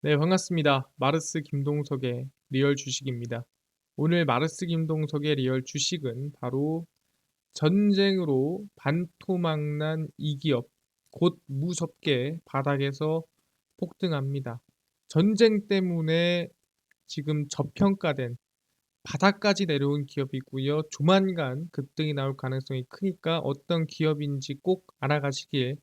네, 반갑습니다. 마르스 김동석의 리얼 주식입니다. 오늘 마르스 김동석의 리얼 주식은 바로 전쟁으로 반토막난 이 기업, 곧 무섭게 바닥에서 폭등합니다. 전쟁 때문에 지금 저평가된 바닥까지 내려온 기업이고요. 조만간 급등이 나올 가능성이 크니까 어떤 기업인지 꼭 알아가시길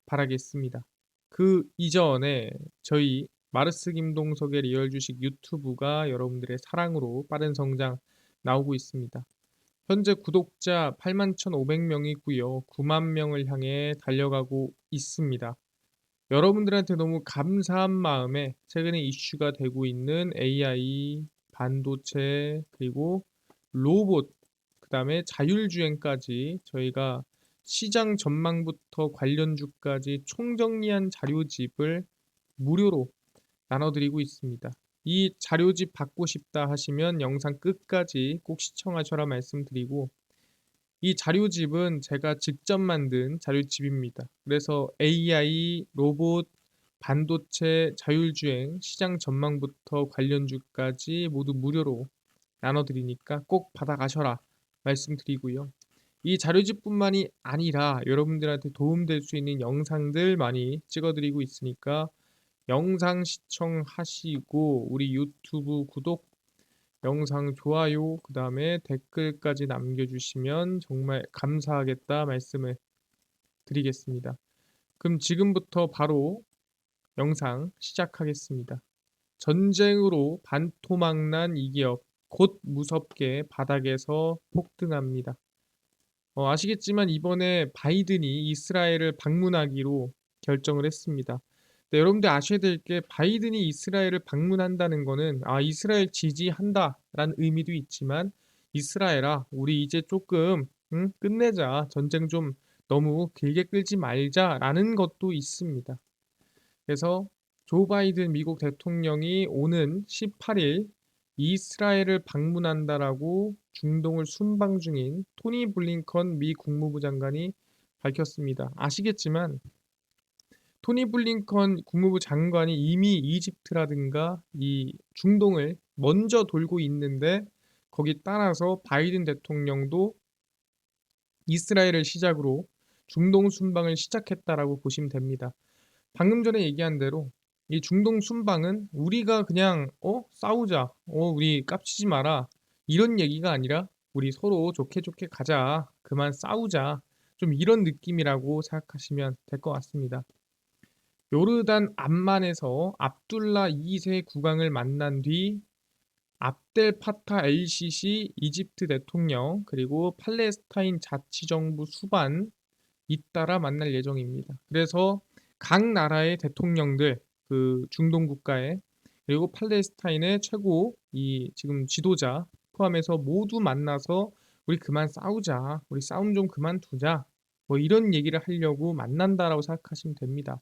바라겠습니다. 그 이전에 저희 마르스 김동석의 리얼 주식 유튜브가 여러분들의 사랑으로 빠른 성장 나오고 있습니다. 현재 구독자 81,500명이고요. 9만 명을 향해 달려가고 있습니다. 여러분들한테 너무 감사한 마음에 최근에 이슈가 되고 있는 AI, 반도체, 그리고 로봇, 그다음에 자율주행까지 저희가 시장 전망부터 관련주까지 총정리한 자료집을 무료로 나눠드리고 있습니다. 이 자료집 받고 싶다 하시면 영상 끝까지 꼭 시청하셔라 말씀드리고, 이 자료집은 제가 직접 만든 자료집입니다. 그래서 AI, 로봇, 반도체, 자율주행, 시장 전망부터 관련주까지 모두 무료로 나눠드리니까 꼭 받아가셔라 말씀드리고요. 이 자료집뿐만이 아니라 여러분들한테 도움될 수 있는 영상들 많이 찍어드리고 있으니까 영상 시청하시고 우리 유튜브 구독, 영상 좋아요, 그 다음에 댓글까지 남겨주시면 정말 감사하겠다 말씀을 드리겠습니다. 그럼 지금부터 바로 영상 시작하겠습니다. 전쟁으로 반토막난 이 기업, 곧 무섭게 바닥에서 폭등합니다. 아시겠지만 이번에 바이든이 이스라엘을 방문하기로 결정을 했습니다. 네, 여러분들 아셔야 될 게 바이든이 이스라엘을 방문한다는 거는 이스라엘 지지한다라는 의미도 있지만 이스라엘아, 우리 이제 조금 끝내자. 전쟁 좀 너무 길게 끌지 말자라는 것도 있습니다. 그래서 조 바이든 미국 대통령이 오는 18일 이스라엘을 방문한다라고 중동을 순방 중인 토니 블링컨 미 국무부 장관이 밝혔습니다. 아시겠지만 토니 블링컨 국무부 장관이 이미 이집트라든가 이 중동을 먼저 돌고 있는데 거기 따라서 바이든 대통령도 이스라엘을 시작으로 중동 순방을 시작했다라고 보시면 됩니다. 방금 전에 얘기한 대로 이 중동 순방은 우리가 그냥 싸우자, 우리 깝치지 마라 이런 얘기가 아니라 우리 서로 좋게 좋게 가자, 그만 싸우자, 좀 이런 느낌이라고 생각하시면 될 것 같습니다. 요르단 암만에서 압둘라 2세 국왕을 만난 뒤 압델 파타 엘시시 이집트 대통령, 그리고 팔레스타인 자치정부 수반 잇따라 만날 예정입니다. 그래서 각 나라의 대통령들, 그 중동 국가의, 그리고 팔레스타인의 최고 이 지금 지도자 포함해서 모두 만나서 우리 그만 싸우자, 우리 싸움 좀 그만두자, 뭐 이런 얘기를 하려고 만난다라고 생각하시면 됩니다.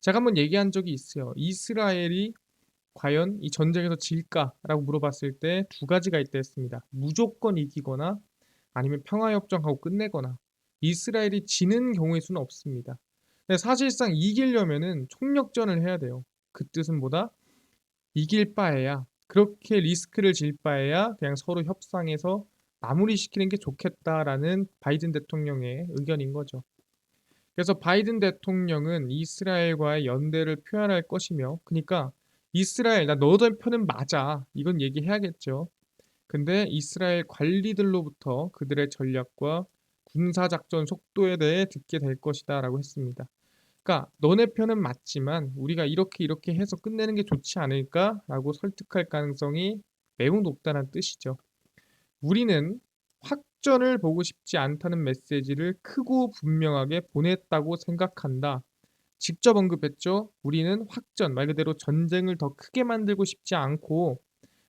제가 한번 얘기한 적이 있어요. 이스라엘이 과연 이 전쟁에서 질까라고 물어봤을 때 두 가지가 있다 했습니다. 무조건 이기거나 아니면 평화협정하고 끝내거나. 이스라엘이 지는 경우의 수는 없습니다. 근데 사실상 이기려면은 총력전을 해야 돼요. 그 뜻은 뭐다? 이길 바에야, 그렇게 리스크를 질 바에야 그냥 서로 협상해서 마무리시키는 게 좋겠다라는 바이든 대통령의 의견인 거죠. 그래서 바이든 대통령은 이스라엘과의 연대를 표현할 것이며, 그러니까 이스라엘 나 너들 편은 맞아, 이건 얘기해야겠죠. 근데 이스라엘 관리들로부터 그들의 전략과 군사작전 속도에 대해 듣게 될 것이다라고 했습니다. 그러니까 너네 편은 맞지만 우리가 이렇게 이렇게 해서 끝내는 게 좋지 않을까라고 설득할 가능성이 매우 높다는 뜻이죠. 우리는 확전을 보고 싶지 않다는 메시지를 크고 분명하게 보냈다고 생각한다. 직접 언급했죠. 우리는 확전, 말 그대로 전쟁을 더 크게 만들고 싶지 않고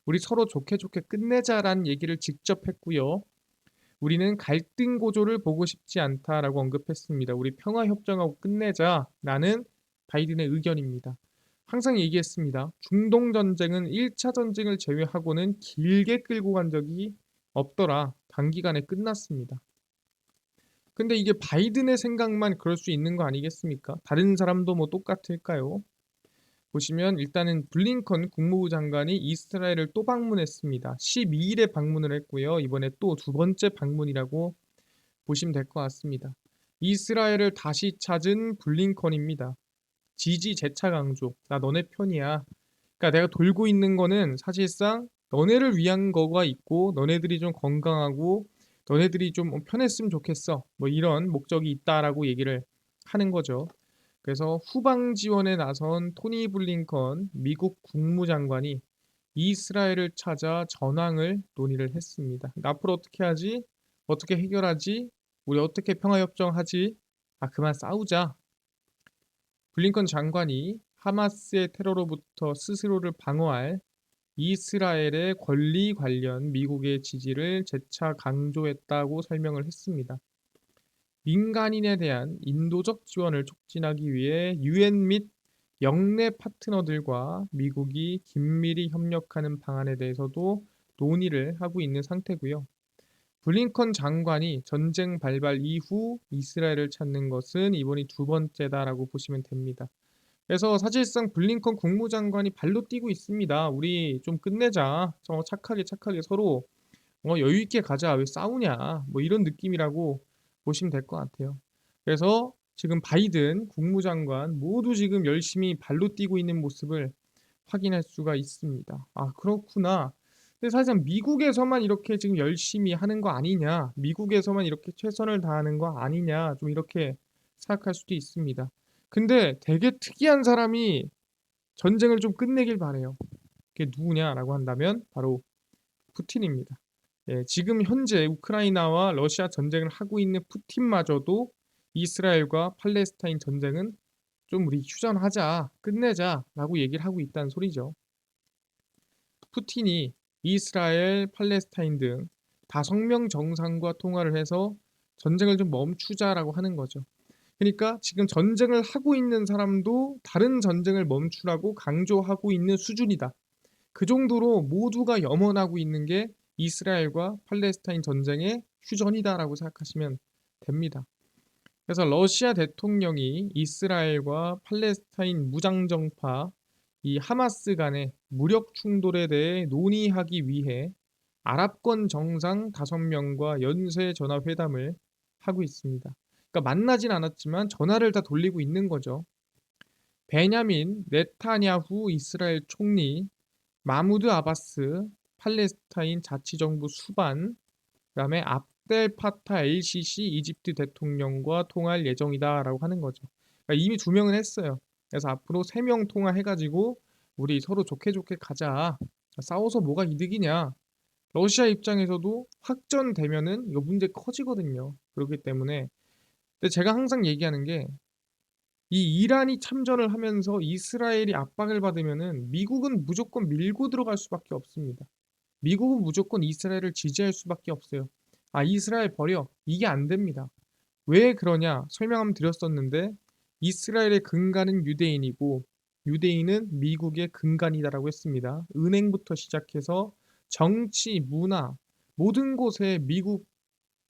우리 서로 좋게 좋게 끝내자라는 얘기를 직접 했고요. 우리는 갈등 고조를 보고 싶지 않다라고 언급했습니다. 우리 평화 협정하고 끝내자라는 바이든의 의견입니다. 항상 얘기했습니다. 중동 전쟁은 1차 전쟁을 제외하고는 길게 끌고 간 적이 없더라. 단기간에 끝났습니다. 근데 이게 바이든의 생각만 그럴 수 있는 거 아니겠습니까? 다른 사람도 뭐 똑같을까요? 보시면 일단은 블링컨 국무부 장관이 이스라엘을 또 방문했습니다. 12일에 방문을 했고요. 이번에 또 두 번째 방문이라고 보시면 될 것 같습니다. 이스라엘을 다시 찾은 블링컨입니다. 지지 재차 강조. 나 너네 편이야. 그러니까 내가 돌고 있는 거는 사실상 너네를 위한 거가 있고 너네들이 좀 건강하고 너네들이 좀 편했으면 좋겠어. 뭐 이런 목적이 있다라고 얘기를 하는 거죠. 그래서 후방 지원에 나선 토니 블링컨 미국 국무장관이 이스라엘을 찾아 전황을 논의를 했습니다. 그러니까 앞으로 어떻게 하지? 어떻게 해결하지? 우리 어떻게 평화협정하지? 아, 그만 싸우자. 블링컨 장관이 하마스의 테러로부터 스스로를 방어할 이스라엘의 권리 관련 미국의 지지를 재차 강조했다고 설명을 했습니다. 민간인에 대한 인도적 지원을 촉진하기 위해 유엔 및 영내 파트너들과 미국이 긴밀히 협력하는 방안에 대해서도 논의를 하고 있는 상태고요. 블링컨 장관이 전쟁 발발 이후 이스라엘을 찾는 것은 이번이 두 번째다라고 보시면 됩니다. 그래서 사실상 블링컨 국무장관이 발로 뛰고 있습니다. 우리 좀 끝내자. 착하게 착하게 서로 여유 있게 가자. 왜 싸우냐. 뭐 이런 느낌이라고 보시면 될 것 같아요. 그래서 지금 바이든 국무장관 모두 지금 열심히 발로 뛰고 있는 모습을 확인할 수가 있습니다. 아, 그렇구나. 근데 사실상 미국에서만 이렇게 지금 열심히 하는 거 아니냐. 미국에서만 이렇게 최선을 다하는 거 아니냐. 좀 이렇게 생각할 수도 있습니다. 근데 되게 특이한 사람이 전쟁을 좀 끝내길 바래요. 그게 누구냐라고 한다면 바로 푸틴입니다. 예, 지금 현재 우크라이나와 러시아 전쟁을 하고 있는 푸틴마저도 이스라엘과 팔레스타인 전쟁은 좀 우리 휴전하자, 끝내자라고 얘기를 하고 있다는 소리죠. 푸틴이 이스라엘, 팔레스타인 등 다성명 정상과 통화를 해서 전쟁을 좀 멈추자라고 하는 거죠. 그러니까 지금 전쟁을 하고 있는 사람도 다른 전쟁을 멈추라고 강조하고 있는 수준이다. 그 정도로 모두가 염원하고 있는 게 이스라엘과 팔레스타인 전쟁의 휴전이다라고 생각하시면 됩니다. 그래서 러시아 대통령이 이스라엘과 팔레스타인 무장정파 이 하마스 간의 무력 충돌에 대해 논의하기 위해 아랍권 정상 5명과 연쇄 전화 회담을 하고 있습니다. 그러니까 만나진 않았지만 전화를 다 돌리고 있는 거죠. 베냐민 네타냐후 이스라엘 총리, 마무드 아바스 팔레스타인 자치정부 수반, 그다음에 압델 파타 LCC 이집트 대통령과 통화할 예정이다라고 하는 거죠. 그러니까 이미 2명은 했어요. 그래서 앞으로 3명 통화해가지고 우리 서로 좋게 좋게 가자. 싸워서 뭐가 이득이냐. 러시아 입장에서도 확전되면은 이거 문제 커지거든요. 그렇기 때문에 근데 제가 항상 얘기하는 게 이 이란이 참전을 하면서 이스라엘이 압박을 받으면은 미국은 무조건 밀고 들어갈 수밖에 없습니다. 미국은 무조건 이스라엘을 지지할 수밖에 없어요. 아, 이스라엘 버려. 이게 안 됩니다. 왜 그러냐? 설명 한번 드렸었는데 이스라엘의 근간은 유대인이고 유대인은 미국의 근간이다라고 했습니다. 은행부터 시작해서 정치, 문화 모든 곳에 미국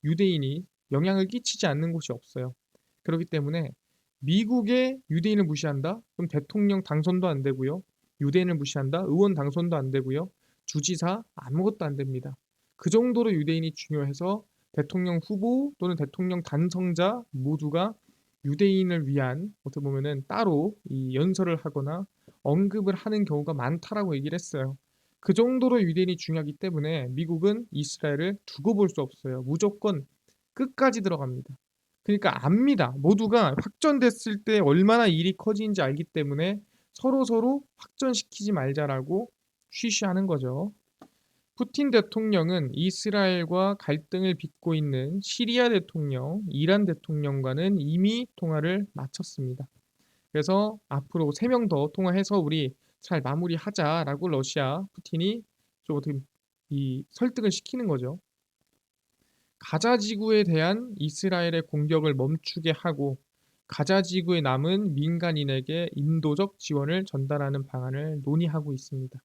유대인이 영향을 끼치지 않는 곳이 없어요. 그렇기 때문에 미국의 유대인을 무시한다? 그럼 대통령 당선도 안 되고요. 유대인을 무시한다? 의원 당선도 안 되고요. 주지사 아무것도 안 됩니다. 그 정도로 유대인이 중요해서 대통령 후보 또는 대통령 당선자 모두가 유대인을 위한 어떻게 보면은 따로 이 연설을 하거나 언급을 하는 경우가 많다라고 얘기를 했어요. 그 정도로 유대인이 중요하기 때문에 미국은 이스라엘을 두고 볼 수 없어요. 무조건 끝까지 들어갑니다. 그러니까 압니다. 모두가 확전됐을 때 얼마나 일이 커지는지 알기 때문에 서로 확전시키지 말자라고 쉬쉬하는 거죠. 푸틴 대통령은 이스라엘과 갈등을 빚고 있는 시리아 대통령, 이란 대통령과는 이미 통화를 마쳤습니다. 그래서 앞으로 3명 더 통화해서 우리 잘 마무리하자라고 러시아 푸틴이 좀 어떻게 이 설득을 시키는 거죠. 가자 지구에 대한 이스라엘의 공격을 멈추게 하고 가자 지구에 남은 민간인에게 인도적 지원을 전달하는 방안을 논의하고 있습니다.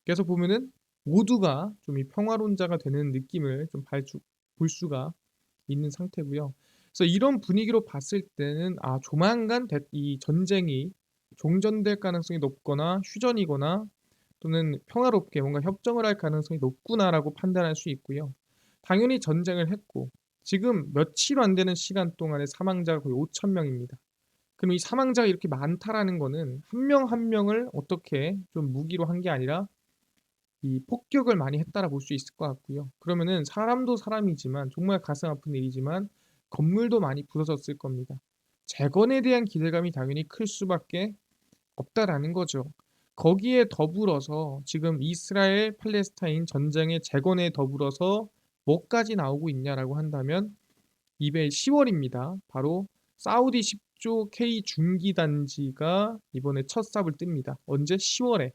그래서 보면은 모두가 좀 이 평화론자가 되는 느낌을 좀 볼 수가 있는 상태고요. 그래서 이런 분위기로 봤을 때는 아, 조만간 이 전쟁이 종전될 가능성이 높거나 휴전이거나 또는 평화롭게 뭔가 협정을 할 가능성이 높구나라고 판단할 수 있고요. 당연히 전쟁을 했고 지금 며칠 안 되는 시간 동안에 사망자가 거의 5천 명입니다. 그럼 이 사망자가 이렇게 많다라는 거는 한 명 한 명을 어떻게 좀 무기로 한 게 아니라 이 폭격을 많이 했다라 볼 수 있을 것 같고요. 그러면은 사람도 사람이지만 정말 가슴 아픈 일이지만 건물도 많이 부서졌을 겁니다. 재건에 대한 기대감이 당연히 클 수밖에 없다라는 거죠. 거기에 더불어서 지금 이스라엘 팔레스타인 전쟁의 재건에 더불어서 뭐까지 나오고 있냐라고 한다면 이번 10월입니다. 바로 사우디 10조 K 중기 단지가 이번에 첫 삽을 띱니다. 언제? 10월에.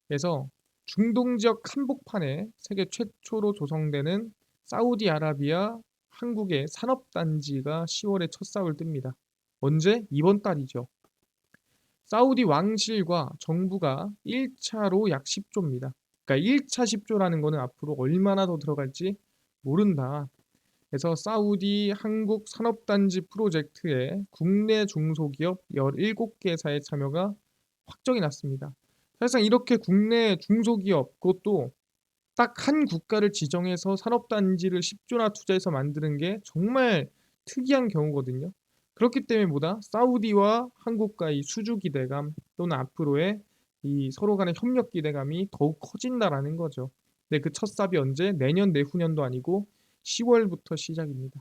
그래서 중동 지역 한복판에 세계 최초로 조성되는 사우디아라비아 한국의 산업단지가 10월에 첫 삽을 띱니다. 언제? 이번 달이죠. 사우디 왕실과 정부가 1차로 약 10조입니다. 그러니까 1차 10조라는 거는 앞으로 얼마나 더 들어갈지 모른다. 그래서 사우디 한국 산업단지 프로젝트에 국내 중소기업 17개사의 참여가 확정이 났습니다. 사실상 이렇게 국내 중소기업 그것도 딱 한 국가를 지정해서 산업단지를 10조나 투자해서 만드는 게 정말 특이한 경우거든요. 그렇기 때문에 뭐다? 사우디와 한국과의 수주 기대감 또는 앞으로의 이 서로 간의 협력 기대감이 더욱 커진다라는 거죠. 근데 그 첫 삽이 언제? 내년 내후년도 아니고 10월부터 시작입니다.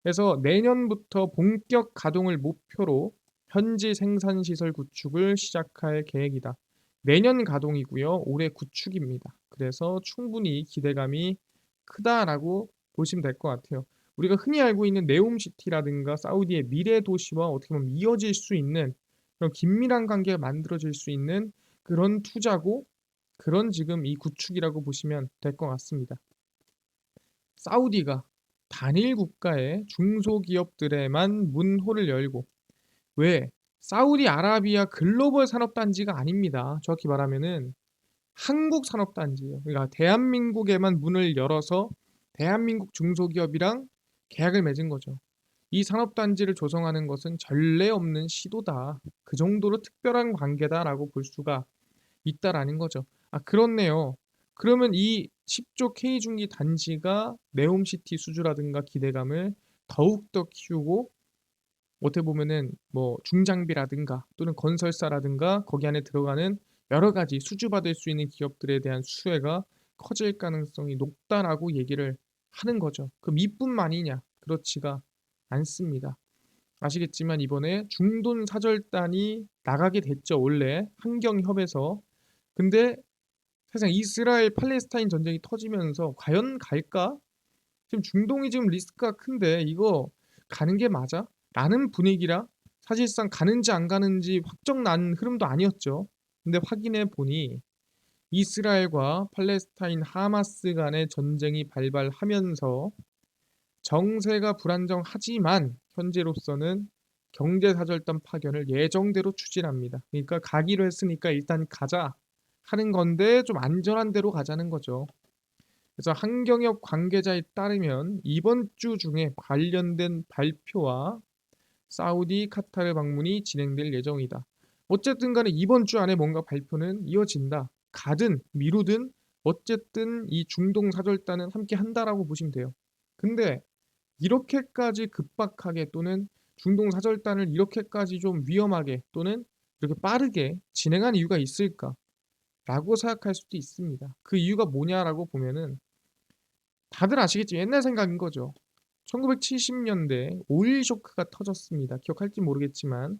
그래서 내년부터 본격 가동을 목표로 현지 생산 시설 구축을 시작할 계획이다. 내년 가동이고요. 올해 구축입니다. 그래서 충분히 기대감이 크다라고 보시면 될 것 같아요. 우리가 흔히 알고 있는 네옴시티라든가 사우디의 미래 도시와 어떻게 보면 이어질 수 있는 그런 긴밀한 관계가 만들어질 수 있는 그런 투자고 그런 지금 이 구축이라고 보시면 될 것 같습니다. 사우디가 단일 국가의 중소기업들에만 문호를 열고 왜? 사우디아라비아 글로벌 산업단지가 아닙니다. 정확히 말하면은 한국 산업단지예요. 그러니까 대한민국에만 문을 열어서 대한민국 중소기업이랑 계약을 맺은 거죠. 이 산업단지를 조성하는 것은 전례 없는 시도다. 그 정도로 특별한 관계다라고 볼 수가 있다라는 거죠. 아, 그렇네요. 그러면 이 10조 K중기 단지가 네옴시티 수주라든가 기대감을 더욱더 키우고 어떻게 보면은 뭐 중장비라든가 또는 건설사라든가 거기 안에 들어가는 여러 가지 수주받을 수 있는 기업들에 대한 수혜가 커질 가능성이 높다라고 얘기를 하는 거죠. 그럼 이뿐만이냐? 그렇지가 않습니다. 아시겠지만 이번에 중돈 사절단이 나가게 됐죠. 원래 환경협에서. 근데 세상 이스라엘 팔레스타인 전쟁이 터지면서 과연 갈까? 지금 중동이 지금 리스크가 큰데 이거 가는 게 맞아? 라는 분위기라 사실상 가는지 안 가는지 확정 난 흐름도 아니었죠. 근데 확인해 보니 이스라엘과 팔레스타인 하마스 간의 전쟁이 발발하면서 정세가 불안정하지만 현재로서는 경제사절단 파견을 예정대로 추진합니다. 그러니까 가기로 했으니까 일단 가자 하는 건데 좀 안전한 데로 가자는 거죠. 그래서 한경협 관계자에 따르면 이번 주 중에 관련된 발표와 사우디, 카타르 방문이 진행될 예정이다. 어쨌든 간에 이번 주 안에 뭔가 발표는 이어진다. 가든 미루든 어쨌든 이 중동 사절단은 함께 한다라고 보시면 돼요. 근데 이렇게까지 급박하게 또는 중동 사절단을 이렇게까지 좀 위험하게 또는 이렇게 빠르게 진행한 이유가 있을까? 라고 생각할 수도 있습니다. 그 이유가 뭐냐라고 보면은 다들 아시겠지만 옛날 생각인 거죠. 1970년대 오일 쇼크가 터졌습니다. 기억할지 모르겠지만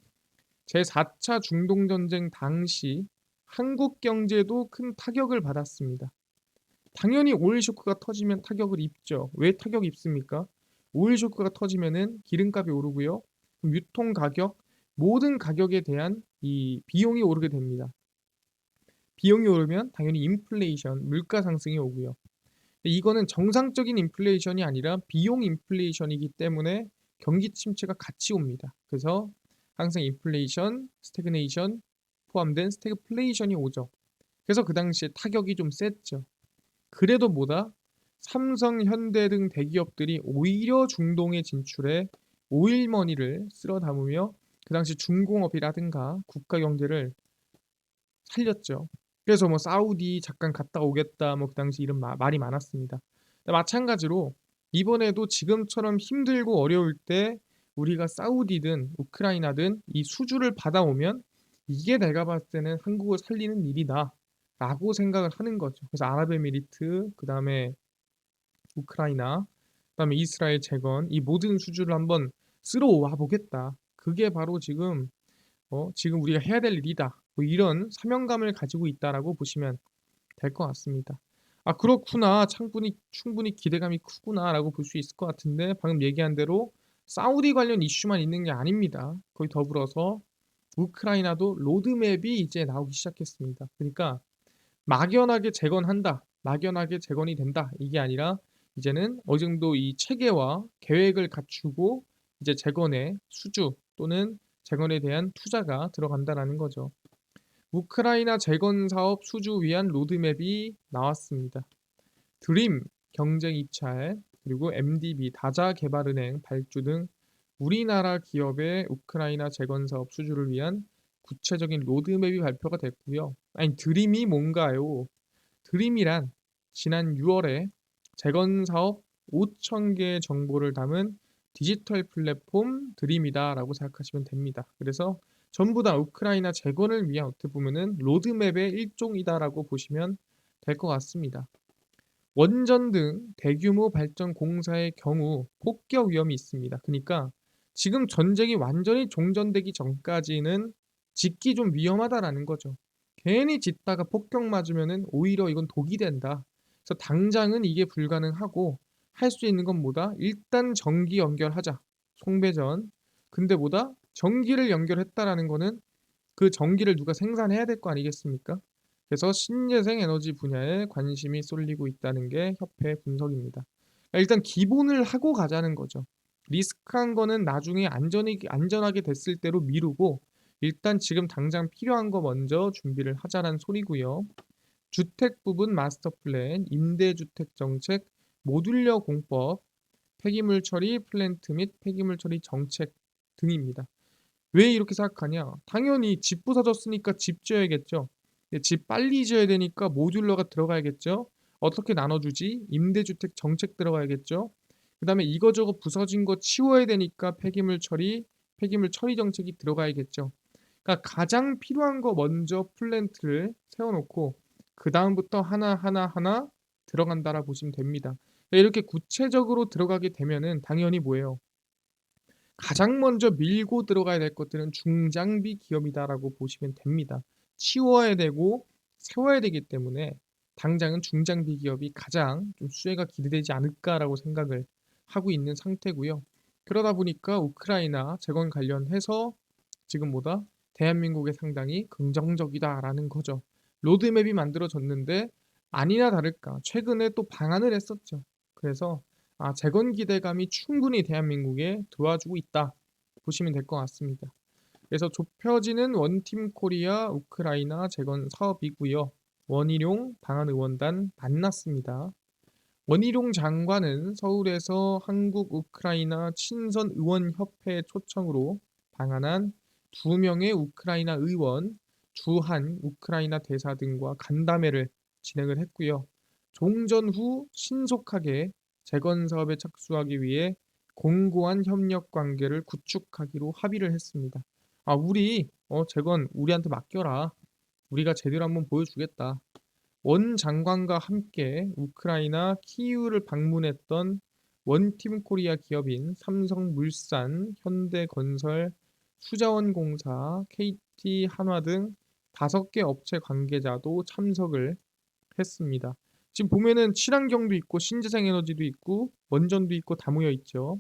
제4차 중동전쟁 당시 한국 경제도 큰 타격을 받았습니다. 당연히 오일 쇼크가 터지면 타격을 입죠. 왜 타격 입습니까? 오일 쇼크가 터지면은 기름값이 오르고요. 유통 가격, 모든 가격에 대한 이 비용이 오르게 됩니다. 비용이 오르면 당연히 인플레이션, 물가 상승이 오고요. 이거는 정상적인 인플레이션이 아니라 비용 인플레이션이기 때문에 경기 침체가 같이 옵니다. 그래서 항상 인플레이션, 스태그네이션 포함된 스태그플레이션이 오죠. 그래서 그 당시에 타격이 좀 셌죠. 그래도 뭐다? 삼성, 현대 등 대기업들이 오히려 중동에 진출해 오일머니를 쓸어 담으며 그 당시 중공업이라든가 국가 경제를 살렸죠. 그래서 뭐 사우디 잠깐 갔다 오겠다 뭐 그 당시 이런 말이 많았습니다. 마찬가지로 이번에도 지금처럼 힘들고 어려울 때 우리가 사우디든 우크라이나든 이 수주를 받아오면 '이게 내가 봤을 때는 한국을 살리는 일이다.'라고 생각을 하는 거죠. 그래서 아랍에미리트 그다음에 우크라이나 그다음에 이스라엘 재건 이 모든 수주를 한번 쓸어 와 보겠다. 그게 바로 지금 우리가 해야 될 일이다. 뭐 이런 사명감을 가지고 있다라고 보시면 될 것 같습니다. '아 그렇구나. 충분히 기대감이 크구나.'라고 볼 수 있을 것 같은데 방금 얘기한 대로 사우디 관련 이슈만 있는 게 아닙니다. 거의 더불어서 우크라이나도 로드맵이 이제 나오기 시작했습니다. 그러니까 막연하게 재건한다. 막연하게 재건이 된다. 이게 아니라 이제는 어느 정도 이 체계와 계획을 갖추고 이제 재건의 수주 또는 재건에 대한 투자가 들어간다라는 거죠. 우크라이나 재건 사업 수주 위한 로드맵이 나왔습니다. 드림 경쟁 입찰 그리고 MDB 다자개발은행 발주 등 우리나라 기업의 우크라이나 재건 사업 수주를 위한 구체적인 로드맵이 발표가 됐고요. 아니 드림이 뭔가요? 드림이란 지난 6월에 재건 사업 5천 개의 정보를 담은 디지털 플랫폼 드림이다라고 생각하시면 됩니다. 그래서 전부 다 우크라이나 재건을 위한 어떻게 보면은 로드맵의 일종이다라고 보시면 될 것 같습니다. 원전 등 대규모 발전 공사의 경우 폭격 위험이 있습니다. 그러니까 지금 전쟁이 완전히 종전되기 전까지는 짓기 좀 위험하다라는 거죠. 괜히 짓다가 폭격 맞으면은 오히려 이건 독이 된다. 그래서 당장은 이게 불가능하고 할 수 있는 건 뭐다? 일단 전기 연결하자. 송배전. 근데 뭐다? 전기를 연결했다라는 거는 그 전기를 누가 생산해야 될 거 아니겠습니까? 그래서 신재생 에너지 분야에 관심이 쏠리고 있다는 게 협회 분석입니다. 그러니까 일단 기본을 하고 가자는 거죠. 리스크한 거는 나중에 안전하게 됐을 때로 미루고 일단 지금 당장 필요한 거 먼저 준비를 하자는 소리고요. 주택 부분 마스터 플랜, 임대주택 정책, 모듈러 공법, 폐기물 처리 플랜트 및 폐기물 처리 정책 등입니다. 왜 이렇게 생각하냐? 당연히 집 부서졌으니까 집 지어야겠죠. 집 빨리 지어야 되니까 모듈러가 들어가야겠죠. 어떻게 나눠주지? 임대주택 정책 들어가야겠죠. 그다음에 이거저거 부서진 거 치워야 되니까 폐기물 처리 정책이 들어가야겠죠. 그러니까 가장 필요한 거 먼저 플랜트를 세워놓고 그 다음부터 하나 들어간다라 보시면 됩니다. 이렇게 구체적으로 들어가게 되면은 당연히 뭐예요? 가장 먼저 밀고 들어가야 될 것들은 중장비 기업이다라고 보시면 됩니다. 치워야 되고 세워야 되기 때문에 당장은 중장비 기업이 가장 좀 수혜가 기대되지 않을까라고 생각을 하고 있는 상태고요. 그러다 보니까 우크라이나 재건 관련해서 지금 뭐다? 대한민국에 상당히 긍정적이다라는 거죠. 로드맵이 만들어졌는데 아니나 다를까 최근에 또 방한을 했었죠. 그래서 재건 기대감이 충분히 대한민국에 도와주고 있다 보시면 될 것 같습니다. 그래서 좁혀지는 원팀 코리아 우크라이나 재건 사업이고요. 원희룡 방한의원단 만났습니다. 원희룡 장관은 서울에서 한국 우크라이나 친선 의원 협회 초청으로 방한한 2명의 우크라이나 의원, 주한 우크라이나 대사 등과 간담회를 진행을 했고요. 종전 후 신속하게 재건 사업에 착수하기 위해 공고한 협력 관계를 구축하기로 합의를 했습니다. 우리 재건 우리한테 맡겨라. 우리가 제대로 한번 보여주겠다. 원 장관과 함께 우크라이나 키이우를 방문했던 원팀 코리아 기업인 삼성물산, 현대건설, 수자원공사, KT 한화 등 5개 업체 관계자도 참석을 했습니다. 지금 보면은 친환경도 있고 신재생에너지도 있고 원전도 있고 다 모여 있죠.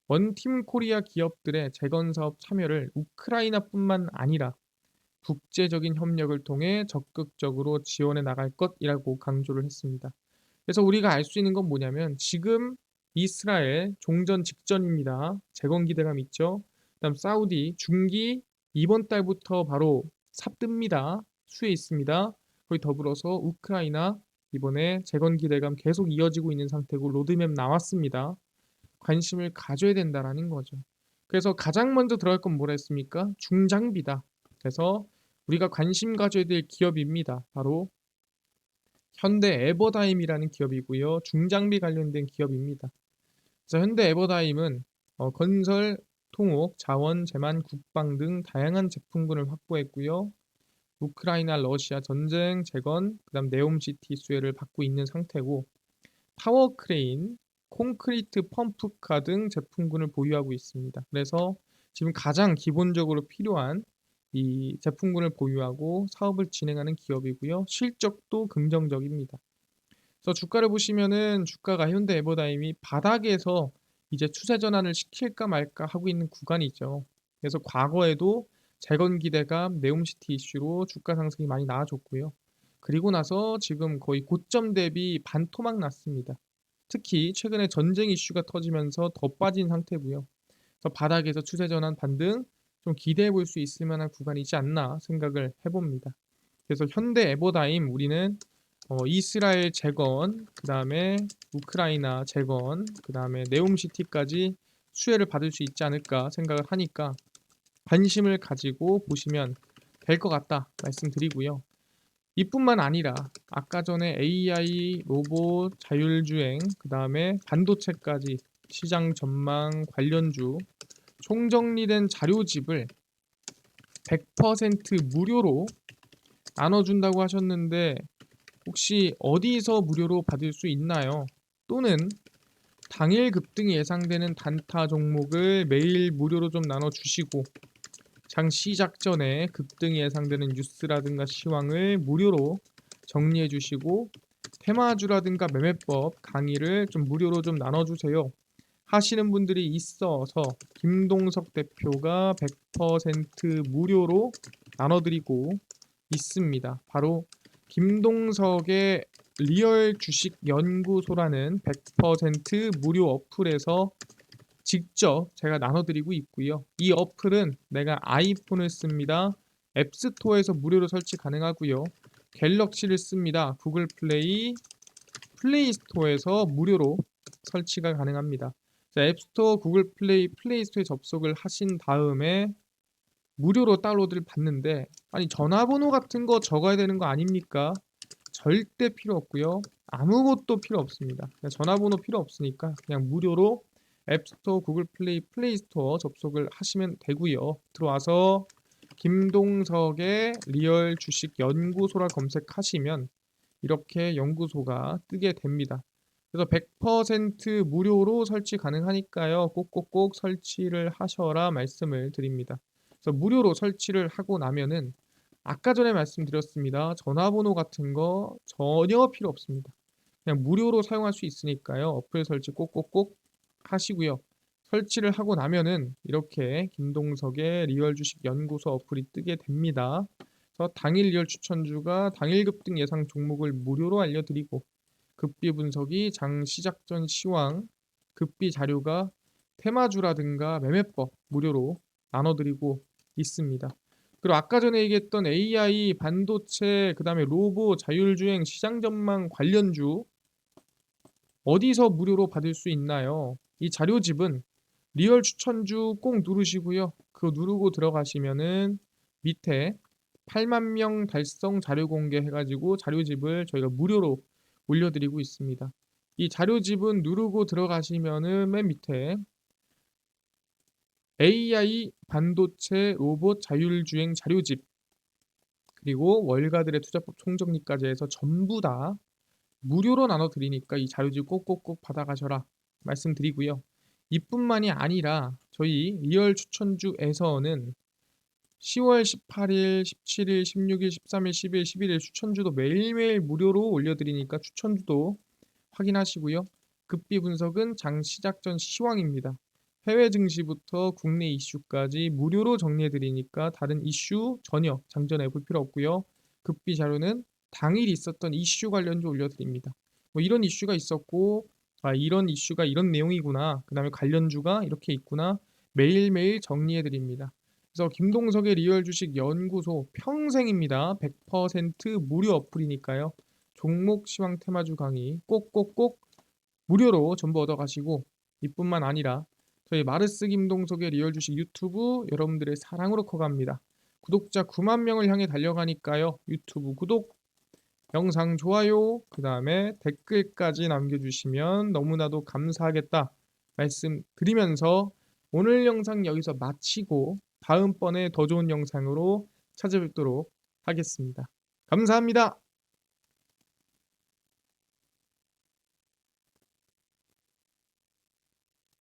원팀 코리아 기업들의 재건 사업 참여를 우크라이나뿐만 아니라 국제적인 협력을 통해 적극적으로 지원해 나갈 것이라고 강조를 했습니다. 그래서 우리가 알 수 있는 건 뭐냐면 지금 이스라엘 종전 직전입니다. 재건 기대감 있죠. 그다음 사우디 중기 이번 달부터 바로 삽듭니다. 수에 있습니다. 거의 더불어서 우크라이나 이번에 재건 기대감 계속 이어지고 있는 상태고 로드맵 나왔습니다. 관심을 가져야 된다라는 거죠. 그래서 가장 먼저 들어갈 건 뭐라 했습니까? 중장비다. 그래서 우리가 관심 가져야 될 기업입니다. 바로 현대 에버다임이라는 기업이고요. 중장비 관련된 기업입니다. 그래서 현대 에버다임은 건설, 통옥, 자원, 제만, 국방 등 다양한 제품군을 확보했고요. 우크라이나, 러시아 전쟁, 재건, 그다음 네옴시티 수혜를 받고 있는 상태고 파워 크레인, 콘크리트 펌프카 등 제품군을 보유하고 있습니다. 그래서 지금 가장 기본적으로 필요한 이 제품군을 보유하고 사업을 진행하는 기업이고요. 실적도 긍정적입니다. 그래서 주가를 보시면은 주가가 현대 에버다임이 바닥에서 이제 추세 전환을 시킬까 말까 하고 있는 구간이죠. 그래서 과거에도 재건 기대감, 네옴시티 이슈로 주가 상승이 많이 나와줬고요. 그리고 나서 지금 거의 고점 대비 반토막 났습니다. 특히 최근에 전쟁 이슈가 터지면서 더 빠진 상태고요. 그래서 바닥에서 추세 전환 반등 좀 기대해 볼 수 있을 만한 구간이지 않나 생각을 해봅니다. 그래서 현대 에버다임 우리는 이스라엘 재건, 그다음에 우크라이나 재건, 그다음에 네옴시티까지 수혜를 받을 수 있지 않을까 생각을 하니까 관심을 가지고 보시면 될 것 같다 말씀드리고요. 이뿐만 아니라 아까 전에 AI, 로봇, 자율주행, 그다음에 반도체까지 시장 전망 관련주 총정리된 자료집을 100% 무료로 나눠준다고 하셨는데 혹시 어디서 무료로 받을 수 있나요? 또는 당일 급등이 예상되는 단타 종목을 매일 무료로 좀 나눠주시고 장 시작 전에 급등이 예상되는 뉴스라든가 시황을 무료로 정리해 주시고 테마주라든가 매매법 강의를 좀 무료로 좀 나눠주세요 하시는 분들이 있어서 김동석 대표가 100% 무료로 나눠드리고 있습니다. 바로 김동석의 리얼 주식 연구소라는 100% 무료 어플에서 직접 제가 나눠드리고 있고요. 이 어플은 내가 아이폰을 씁니다. 앱스토어에서 무료로 설치 가능하고요. 갤럭시를 씁니다. 구글 플레이, 플레이 스토어에서 무료로 설치가 가능합니다. 자, 앱스토어, 구글 플레이, 플레이 스토어에 접속을 하신 다음에 무료로 다운로드를 받는데 아니 전화번호 같은 거 적어야 되는 거 아닙니까? 절대 필요 없고요. 아무것도 필요 없습니다. 그냥 전화번호 필요 없으니까 그냥 무료로 앱스토어, 구글 플레이, 플레이 스토어 접속을 하시면 되고요. 들어와서 김동석의 리얼 주식 연구소라 검색하시면 이렇게 연구소가 뜨게 됩니다. 그래서 100% 무료로 설치 가능하니까요. 꼭꼭꼭 설치를 하셔라 말씀을 드립니다. 그래서 무료로 설치를 하고 나면은 아까 전에 말씀드렸습니다. 전화번호 같은 거 전혀 필요 없습니다. 그냥 무료로 사용할 수 있으니까요. 어플 설치 꼭꼭꼭 하시고요. 설치를 하고 나면은 이렇게 김동석의 리얼 주식 연구소 어플이 뜨게 됩니다. 그래서 당일 리얼 추천주가 당일 급등 예상 종목을 무료로 알려드리고 급비 분석이 장 시작 전 시황, 급비 자료가 테마주라든가 매매법 무료로 나눠드리고 있습니다. 그리고 아까 전에 얘기했던 AI, 반도체, 그다음에 로봇, 자율주행, 시장 전망 관련주 어디서 무료로 받을 수 있나요? 이 자료집은 리얼 추천주 꼭 누르시고요. 그거 누르고 들어가시면은 밑에 8만 명 달성 자료 공개 해가지고 자료집을 저희가 무료로 올려드리고 있습니다. 이 자료집은 누르고 들어가시면은 맨 밑에 AI, 반도체, 로봇, 자율주행 자료집 그리고 월가들의 투자법 총정리까지 해서 전부 다 무료로 나눠드리니까 이 자료집 꼭꼭꼭 받아가셔라 말씀드리고요. 이뿐만이 아니라 저희 리얼 추천주에서는 10월 18일, 17일, 16일, 13일, 10일, 11일 추천주도 매일매일 무료로 올려드리니까 추천주도 확인하시고요. 급비 분석은 장 시작 전 시황입니다. 해외 증시부터 국내 이슈까지 무료로 정리해드리니까 다른 이슈 전혀 장전해 볼 필요 없고요. 급비 자료는 당일 있었던 이슈 관련주 올려드립니다. 뭐 이런 이슈가 있었고 이런 이슈가 이런 내용이구나. 그 다음에 관련주가 이렇게 있구나. 매일매일 정리해드립니다. 그래서 김동석의 리얼 주식 연구소 평생입니다. 100% 무료 어플이니까요. 종목 시황 테마주 강의 꼭꼭꼭 무료로 전부 얻어가시고 이뿐만 아니라 저희 마르스 김동석의 리얼 주식 유튜브 여러분들의 사랑으로 커갑니다. 구독자 9만 명을 향해 달려가니까요. 유튜브 구독, 영상 좋아요, 그다음에 댓글까지 남겨주시면 너무나도 감사하겠다 말씀드리면서 오늘 영상 여기서 마치고 다음번에 더 좋은 영상으로 찾아뵙도록 하겠습니다. 감사합니다.